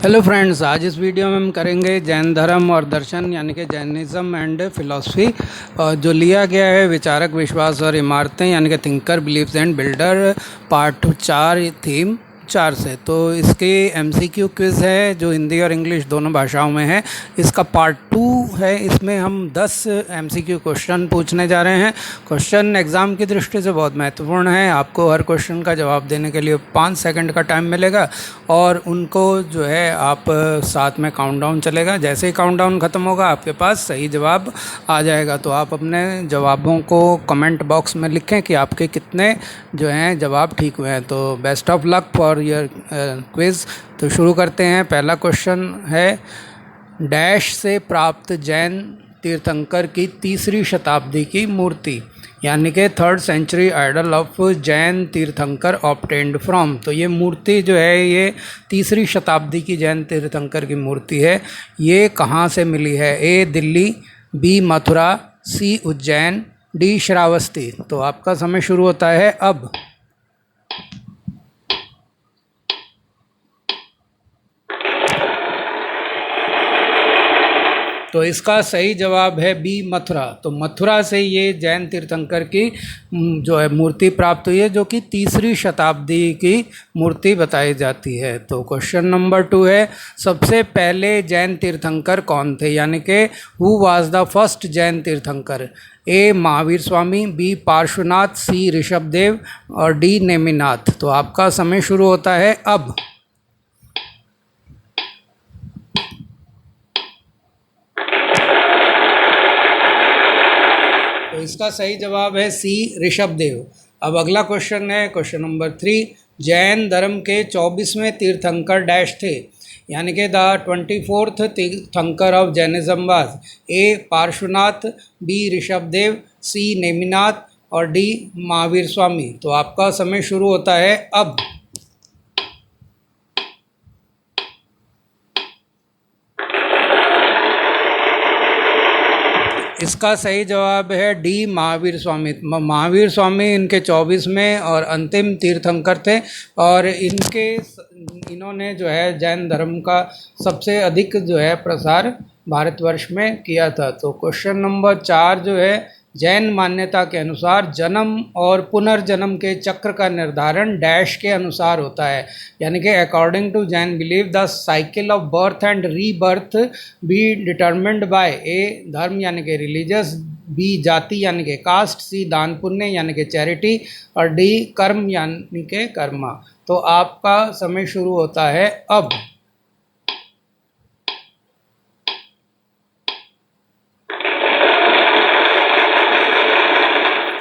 Hello friends, आज इस video में हम करेंगे जैन धर्म और दर्शन यानी कि जैनिज़्म एंड फिलॉसफी। जो लिया गया है विचारक, विश्वास और इमारतें यानी कि thinker, believes and builder, part 4, theme 4 से। तो इसके एमसीक्यू क्विज़ है जो हिंदी और इंग्लिश दोनों भाषाओं में है। इसका पार्ट 2 है, इसमें हम 10 एमसीक्यू क्वेश्चन पूछने जा रहे हैं। क्वेश्चन एग्ज़ाम की दृष्टि से बहुत महत्वपूर्ण है। आपको हर क्वेश्चन का जवाब देने के लिए 5 सेकंड का टाइम मिलेगा और उनको जो है आप साथ में काउंटडाउन चलेगा। जैसे ही काउंटडाउन ख़त्म होगा आपके पास सही जवाब आ जाएगा। तो आप अपने जवाबों को कमेंट बॉक्स में लिखें कि आपके कितने जो हैं जवाब ठीक हुए हैं। तो best of luck for your quiz. तो शुरू करते हैं। पहला क्वेश्चन है, डैश से प्राप्त जैन तीर्थंकर की 3री शताब्दी की मूर्ति यानी कि 3rd century idol of Jain तीर्थंकर ऑब्टेन्ड फ्रॉम। तो ये मूर्ति जो है ये 3री शताब्दी की जैन तीर्थंकर की मूर्ति है। ये कहाँ से मिली है? ए दिल्ली, बी मथुरा, सी उज्जैन, डी श्रावस्ती। तो आपका समय शुरू होता है अब। तो इसका सही जवाब है बी मथुरा। तो मथुरा से ये जैन तीर्थंकर की जो है मूर्ति प्राप्त हुई है, जो कि 3री शताब्दी की मूर्ति बताई जाती है। तो क्वेश्चन नंबर 2 है, सबसे पहले जैन तीर्थंकर कौन थे यानी कि who was the first Jan तीर्थंकर? ए महावीर स्वामी, बी पार्श्वनाथ, सी ऋषभदेव और डी नेमिनाथ। तो आपका समय शुरू होता है अब। तो इसका सही जवाब है सी ऋषभदेव। अब अगला क्वेश्चन है क्वेश्चन नंबर 3, जैन धर्म के 24वें तीर्थंकर डैश थे यानी कि the 24th tirthankar of Jainism was? A Parshvanath, B Rishabhdev, C Neminath और डी महावीर स्वामी। तो आपका समय शुरू होता है अब। इसका सही जवाब है डी महावीर स्वामी। महावीर स्वामी इनके 24वें और अंतिम तीर्थंकर थे और इन्होंने जो है जैन धर्म का सबसे अधिक जो है प्रसार भारतवर्ष में किया था। तो क्वेश्चन नंबर 4 जो है, जैन मान्यता के अनुसार जन्म और पुनर्जन्म के चक्र का निर्धारण डैश के अनुसार होता है यानी कि according to Jain believe the cycle of birth and rebirth be determined by? A dharma यानी कि रिलीजियस, बी जाति यानी कि कास्ट, सी दान पुण्य यानी कि चैरिटी और डी कर्म यानी कि कर्मा। तो आपका समय शुरू होता है अब।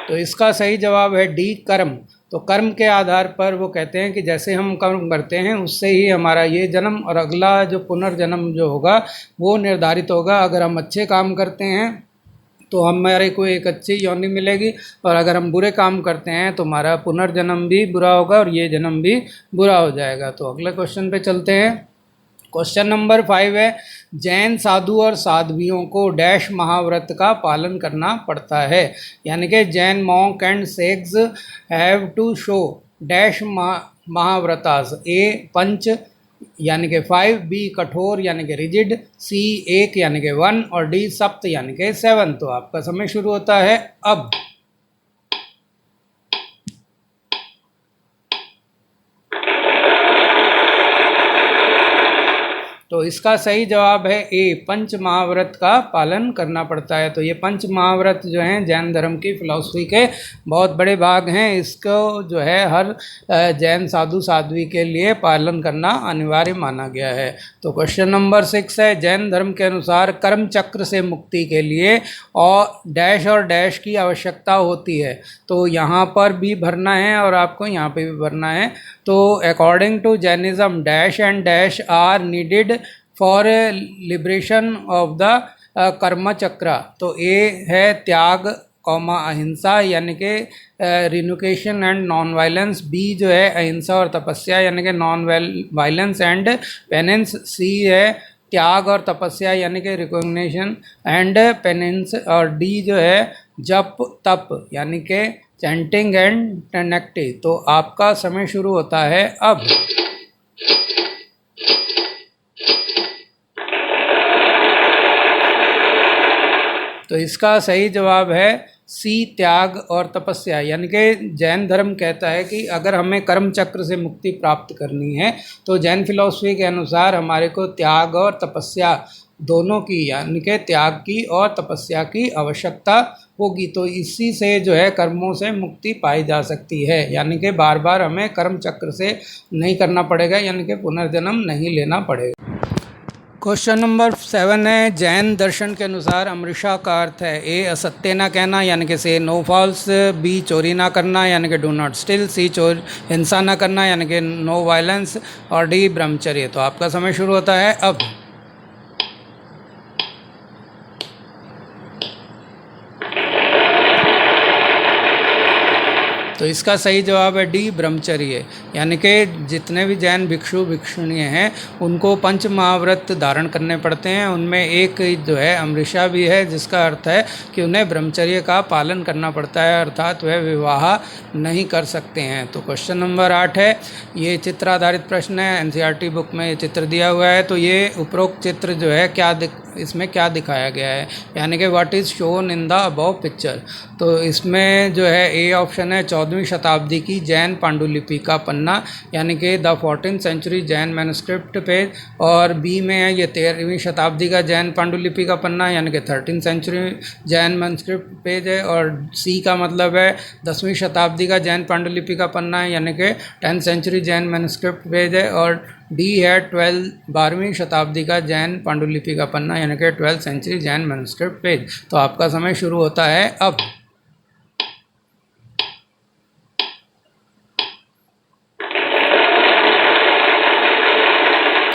तो इसका सही जवाब है डी कर्म। तो कर्म के आधार पर वो कहते हैं कि जैसे हम कर्म करते हैं उससे ही हमारा ये जन्म और अगला जो पुनर्जन्म जो होगा वो निर्धारित होगा। अगर हम अच्छे काम करते हैं तो हमारे को एक अच्छी योनि मिलेगी और अगर हम बुरे काम करते हैं तो हमारा पुनर्जन्म भी बुरा होगा और ये जन्म भी बुरा हो जाएगा। तो अगले क्वेश्चन पे चलते हैं। क्वेश्चन नंबर 5 है, जैन साधु और साध्वियों को डैश महाव्रत का पालन करना पड़ता है यानी कि Jain monk and sex have to show dash mahavratas? A panch यानी कि 5, बी कठोर यानी कि रिजिड, सी 1 यानी कि 1 और डी सप्त यानी कि 7। तो आपका समय शुरू होता है अब। तो इसका सही जवाब है ए पंच महाव्रत का पालन करना पड़ता है। तो ये पंच महाव्रत जो हैं जैन धर्म की फिलॉसफी के बहुत बड़े भाग हैं। इसको जो है हर जैन साधु साध्वी के लिए पालन करना अनिवार्य माना गया है। तो क्वेश्चन नंबर 6 है, जैन धर्म के अनुसार कर्म चक्र से मुक्ति के लिए और डैश की आवश्यकता होती है। तो यहाँ पर भी भरना है और आपको यहाँ पे भी भरना है। तो according to Jainism dash and dash are needed for liberation of the karma chakra. तो ए है त्याग कौमा अहिंसा यानी कि रिनुकेशन एंड नॉन वायलेंस, बी जो है अहिंसा और तपस्या यानी कि नॉन वायलेंस एंड पेनेंस, सी है त्याग और तपस्या यानी कि रिकॉग्निशन एंड पेनेंस और डी जो है जप तप यानी कि चैंटिंग एंड टेनेक्टी। तो आपका समय शुरू होता है अब। तो इसका सही जवाब है सी, त्याग और तपस्या। यानी कि जैन धर्म कहता है कि अगर हमें कर्म चक्र से मुक्ति प्राप्त करनी है तो जैन फिलॉसफी के अनुसार हमारे को त्याग और तपस्या दोनों की, यानी कि त्याग की और तपस्या की आवश्यकता होगी। तो इसी से जो है कर्मों से मुक्ति पाई जा सकती है, यानी कि बार बार हमें कर्म चक्र से नहीं करना पड़ेगा, यानी कि पुनर्जन्म नहीं लेना पड़ेगा। क्वेश्चन नंबर 7 है, जैन दर्शन के अनुसार अमृषा का अर्थ है ए, असत्य ना कहना यानी कि से नो फॉल्स, बी, चोरी ना करना यानी कि डू नॉट स्टिल, सी, हिंसा ना करना यानी कि नो वायलेंस, और डी, ब्रह्मचर्य। तो आपका समय शुरू होता है अब। तो इसका सही जवाब है डी, ब्रह्मचर्य। यानी कि जितने भी जैन भिक्षु भिक्षुणी हैं उनको पंच महाव्रत धारण करने पड़ते हैं, उनमें एक जो है अमृषा भी है, जिसका अर्थ है कि उन्हें ब्रह्मचर्य का पालन करना पड़ता है, अर्थात वह विवाह नहीं कर सकते हैं। तो क्वेश्चन नंबर 8 है, ये चित्र आधारित प्रश्न है, एनसीईआरटी बुक में ये चित्र दिया हुआ है। तो ये उपरोक्त चित्र जो है इसमें क्या दिखाया गया है, यानी कि what is shown in the above picture. तो इसमें जो है ए ऑप्शन है 14वीं शताब्दी की जैन पांडुलिपि का पन्ना, यानी कि the 14th century Jain manuscript page, और बी में है ये 13वीं शताब्दी का जैन पांडुलिपि का पन्ना, यानी कि 13th century Jain manuscript page है, और सी का मतलब है 10वीं शताब्दी का जैन पांडुलिपि का पन्ना है, यानी कि 10th century Jain manuscript page है, और डी है 12वीं शताब्दी का जैन पांडुलिपि का पन्ना, यानी कि 12th century Jain manuscript page. तो आपका समय शुरू होता है अब।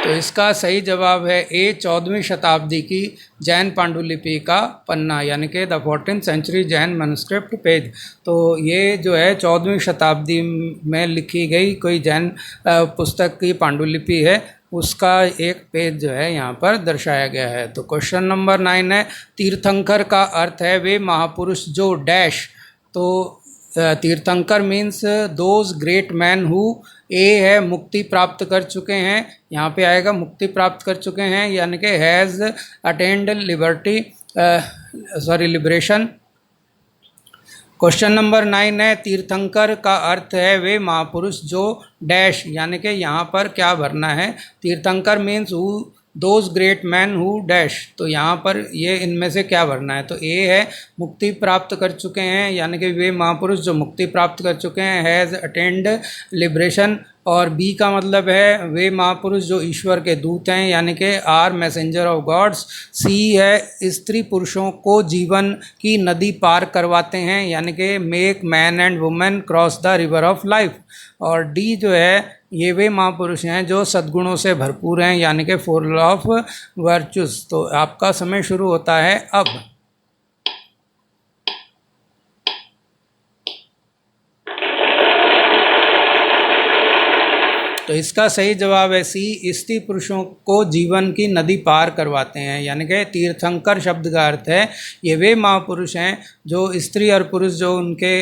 तो इसका सही जवाब है ए, 14वीं शताब्दी की जैन पांडुलिपि का पन्ना, यानी कि the 14th century Jain manuscript page. तो ये जो है 14वीं शताब्दी में लिखी गई कोई जैन पुस्तक की पांडुलिपि है, उसका एक पेज जो है यहाँ पर दर्शाया गया है। तो क्वेश्चन नंबर 9 है, तीर्थंकर का अर्थ है वे महापुरुष जो डैश। तो tirthankar means those great man who, ए है मुक्ति प्राप्त कर चुके हैं, यहाँ पे आएगा मुक्ति प्राप्त कर चुके हैं, यानी कि has attend liberty liberation. Question number 9 है, तीर्थंकर का अर्थ है वे महापुरुष जो डैश, यानी कि यहाँ पर क्या भरना है, तीर्थंकर means who those great man who dash. तो यहाँ पर ये इनमें से क्या भरना है, तो ए है मुक्ति प्राप्त कर चुके हैं, यानी कि वे महापुरुष जो मुक्ति प्राप्त कर चुके हैं, हैज़ अटेंड लिबरेशन, और बी का मतलब है वे महापुरुष जो ईश्वर के दूत हैं, यानी कि आर मैसेंजर ऑफ गॉड्स। सी है स्त्री पुरुषों को जीवन की नदी पार करवाते हैं, यानी कि make man and women cross the river of life. और डी जो है ये वे महापुरुष हैं जो सद्गुणों से भरपूर हैं, यानी कि फुल ऑफ वर्चुस। तो आपका समय शुरू होता है अब। तो इसका सही जवाब है सी, स्त्री पुरुषों को जीवन की नदी पार करवाते हैं, यानी कि तीर्थंकर शब्द का अर्थ है ये वे महापुरुष हैं जो स्त्री और पुरुष जो उनके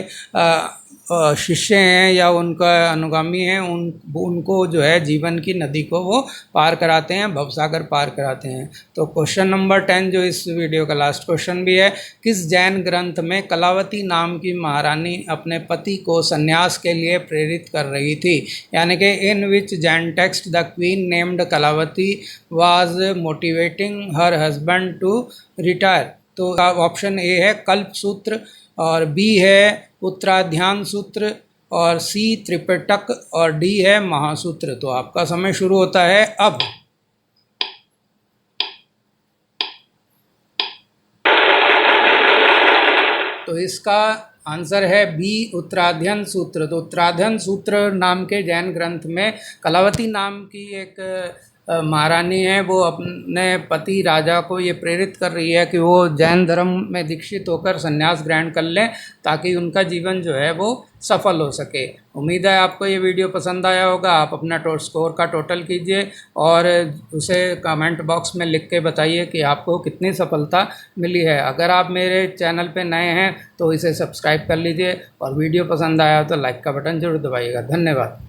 शिष्य हैं या उनका अनुगामी हैं, उनको जो है जीवन की नदी को वो पार कराते हैं, भवसागर पार कराते हैं। तो क्वेश्चन नंबर 10 जो इस वीडियो का लास्ट क्वेश्चन भी है, किस जैन ग्रंथ में कलावती नाम की महारानी अपने पति को संन्यास के लिए प्रेरित कर रही थी, यानी कि in which Jain text the queen named Kalavati was motivating her husband to retire. तो ऑप्शन ए है कल्प सूत्र, और बी है उत्तराध्यान सूत्र, और सी त्रिपिटक, और डी है महासूत्र। तो आपका समय शुरू होता है अब। तो इसका आंसर है बी, उत्तराध्ययन सूत्र। तो उत्तराध्ययन सूत्र नाम के जैन ग्रंथ में कलावती नाम की एक महारानी है, वो अपने पति राजा को ये प्रेरित कर रही है कि वो जैन धर्म में दीक्षित होकर संन्यास ग्रहण कर लें ताकि उनका जीवन जो है वो सफल हो सके। उम्मीद है आपको ये वीडियो पसंद आया होगा। आप अपना स्कोर का टोटल कीजिए और उसे कमेंट बॉक्स में लिख के बताइए कि आपको कितनी सफलता मिली है। अगर आप मेरे चैनल पे नए हैं तो इसे सब्सक्राइब कर लीजिए, और वीडियो पसंद आया तो लाइक का बटन जरूर दबाइएगा। धन्यवाद।